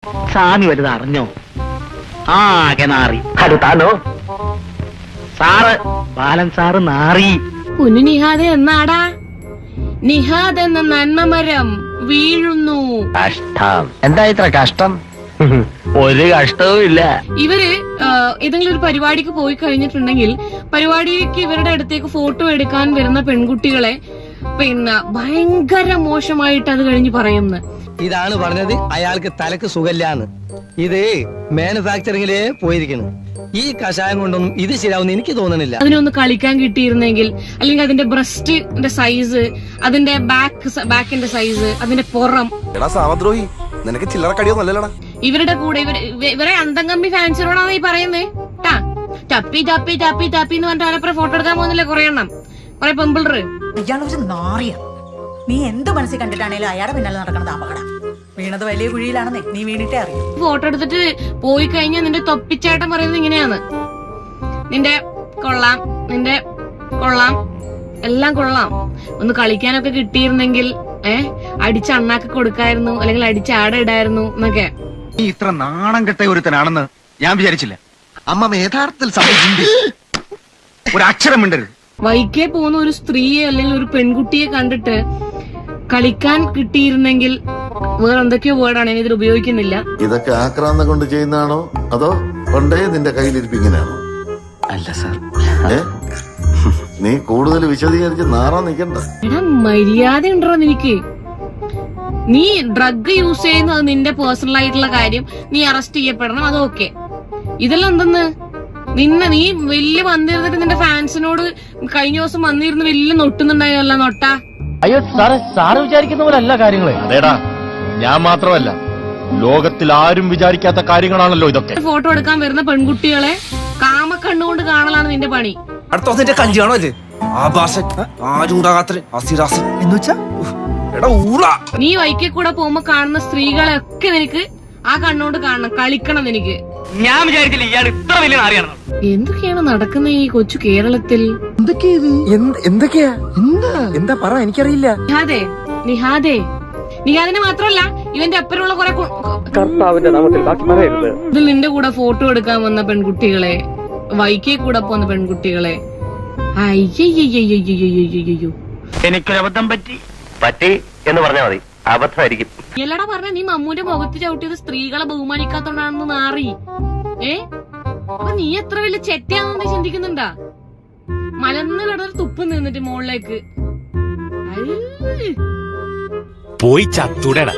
സ്വാമി വലുത് അറിഞ്ഞോ? ആകെ നാറി. ഹലോ താനോ? സാറ് ബാലൻ സാറ് നാറി. കുഞ്ഞു നിഹാദ് എന്നാടാ? നിഹാദ് എന്ന നന്മമരം വീഴുന്നു. കഷ്ടം. എന്താ ഇത്ര കഷ്ടം? ഒരു കഷ്ടവും ഇല്ല. ഇവര് ഏതെങ്കിലും ഒരു പരിപാടിക്ക് പോയി കഴിഞ്ഞിട്ടുണ്ടെങ്കിൽ പരിപാടിക്ക് ഇവരുടെ അടുത്തേക്ക് ഫോട്ടോ എടുക്കാൻ വരുന്ന പെൺകുട്ടികളെ പിന്നെ ഭയങ്കര മോശമായിട്ട് അത് കഴിഞ്ഞ് പറയുന്നു. ഇതാണ് പറഞ്ഞത് അയാൾക്ക് തലക്ക് സുഖമില്ലാന്ന്. ഇത് മാനുഫാക്ചറിംഗിലേ പോയിരിക്കുന്നു. ഈ കഷായം കൊണ്ടൊന്നും ഇത് ശരിയാവുന്ന എനിക്ക് തോന്നണില്ല. അതിനൊന്ന് കളിക്കാൻ കിട്ടിയിരുന്നെങ്കിൽ, അല്ലെങ്കിൽ അതിന്റെ ബ്രസ്റ്റിന്റെ സൈസ്, അതിന്റെ ബാക്കിന്റെ സൈസ്, അതിന്റെ പുറം. സാമദ്രോഹി, നിനക്ക് ചില്ലറ കടിയൊന്നുമല്ലടാ. ഇവരുടെ കൂടെ ഇവരെ അന്തംകമ്പി ഫാൻസിനോടാണ് ഈ പറയുന്നേ. ടപ്പി ടപ്പി ടപ്പി ടപ്പി എന്ന് പറഞ്ഞിട്ട് അവരപ്പുറം ഫോട്ടോ എടുക്കാൻ പോകുന്നില്ലേ കുറെ എണ്ണം, കുറെ പെമ്പിളറ്. ഇയാളൊരു നാറിയ. നീ എന്ത് മനസ്സിൽ കണ്ടിട്ടാണേലും അയാളുടെ പിന്നാലെ നടക്കണത് അപകടം. വീണത് വലിയ കുഴിയിലാണെന്നേ നീ വീണിട്ടേ അറിയും. ഫോട്ടോ എടുത്തിട്ട് പോയി കഴിഞ്ഞാൽ നിന്റെ തൊപ്പിച്ചാട്ടം പറയുന്നത് ഇങ്ങനെയാണ്: നിന്റെ കൊള്ളാം, നിന്റെ കൊള്ളാം, എല്ലാം കൊള്ളാം. ഒന്ന് കളിക്കാനൊക്കെ കിട്ടിയിരുന്നെങ്കിൽ അടിച്ച അണ്ണാക്ക് കൊടുക്കായിരുന്നു, അല്ലെങ്കിൽ അടിച്ച ആട ഇടായിരുന്നു എന്നൊക്കെ. നീ ഇത്ര നാണം കെട്ട ഒരുത്തനാണെന്ന് ഞാൻ വിചാരിച്ചില്ല. അമ്മ യഥാർത്ഥത്തിൽ ഒരു അക്ഷരം മിണ്ടരുത്. വൈകെ പോകുന്ന ഒരു സ്ത്രീയെ അല്ലെങ്കിൽ ഒരു പെൺകുട്ടിയെ കണ്ടിട്ട് കളിക്കാൻ കിട്ടിയിരുന്നെങ്കിൽ, വേറെ എന്തൊക്കെയോ വേർഡാണ് ഇതിൽ ഉപയോഗിക്കുന്നില്ല. ഇതൊക്കെ ആക്രാന്തം കൊണ്ട് ചെയ്യുന്നതാണോ അതോ കൊണ്ടേ നിന്റെ കയ്യിലിരിപ്പിങ്ങനെയാണോ? അല്ല സാർ, നീ കൂടുതൽ വിശദീകരിച്ച് നാറാൻ നിൽക്കണ്ട. എടാ, മര്യാദ ഉണ്ടോ നിനക്ക്? നീ ഡ്രഗ് യൂസ് ചെയ്യുന്നത് നിന്റെ പേഴ്സണൽ ആയിട്ടുള്ള കാര്യം, നീ അറസ്റ്റ് ചെയ്യപ്പെടണം, അതൊക്കെ. ഇതെല്ലാം എന്തെന്ന് നീ വലിയ വന്നിരുന്നിട്ട് നിന്റെ ഫാൻസിനോട് കഴിഞ്ഞ ദിവസം വന്നിരുന്ന് വലിയ നൊട്ടുന്നുണ്ടായല്ല നൊട്ട. അയ്യോ സാറ്, സാറ് വിചാരിക്കുന്ന പോലെ അല്ല കാര്യങ്ങള്. അതേടാ, ഞാൻ മാത്രമല്ല, ലോകത്തിൽ ആരും വിചാരിക്കാത്ത കാര്യങ്ങളാണല്ലോ ഇതൊക്കെ. ഫോട്ടോ എടുക്കാൻ വരുന്ന പെൺകുട്ടികളെ കാമക്കണ്ണുകൊണ്ട് കാണലാണ് നിന്റെ പണി. അടുത്ത ദിവസം എന്റെ കഞ്ചിയാണോ ഇത്? ആഭാസൻ, ആരുണ്ടാകാത്ത അസിറാസൻ എന്ന് വെച്ചാ നീ വൈക്കെ കൂടെ പോകുമ്പോ കാണുന്ന സ്ത്രീകളെ ഒക്കെ നിനക്ക് ആ കണ്ണുകൊണ്ട് കാണണം, കളിക്കണം നിനക്ക്. ഞാൻ വിചാരിച്ചില്ല ഇയാൾ ഇത്ര വലിയ നാറിയാണ്. എന്തൊക്കെയാണ് നടക്കുന്ന ഈ കൊച്ചു കേരളത്തിൽ? എന്തൊക്കെയാ എന്താ പറ, എനിക്കറിയില്ല. നിഹാദിനെ മാത്രല്ല, ഇവന്റെ അപ്പുറമുള്ള കുറെ ഇതിൽ നിന്റെ കൂടെ ഫോട്ടോ എടുക്കാൻ വന്ന പെൺകുട്ടികളെ, വൈക്കെ കൂടെ പോകുന്ന പെൺകുട്ടികളെ, അയ്യോ എനിക്കൊരബദ്ധം പറ്റി എന്ന് പറഞ്ഞാൽ മതി. അബദ്ധമായിരിക്കും. എല്ലാടാ പറഞ്ഞ നീ മമ്മൂന്റെ മുഖത്ത് ചവിട്ടിയത് സ്ത്രീകളെ ബഹുമാനിക്കാത്തോണ്ടാണെന്ന് നാറി. അപ്പൊ നീ എത്ര വലിയ ചെറ്റയാണെന്ന് ചിന്തിക്കുന്നുണ്ടാ? മലന്ന് കിടന്നൊരു തുപ്പ് നിന്നിട്ട് മുകളിലേക്ക് പോയി ചത്തുടടാ.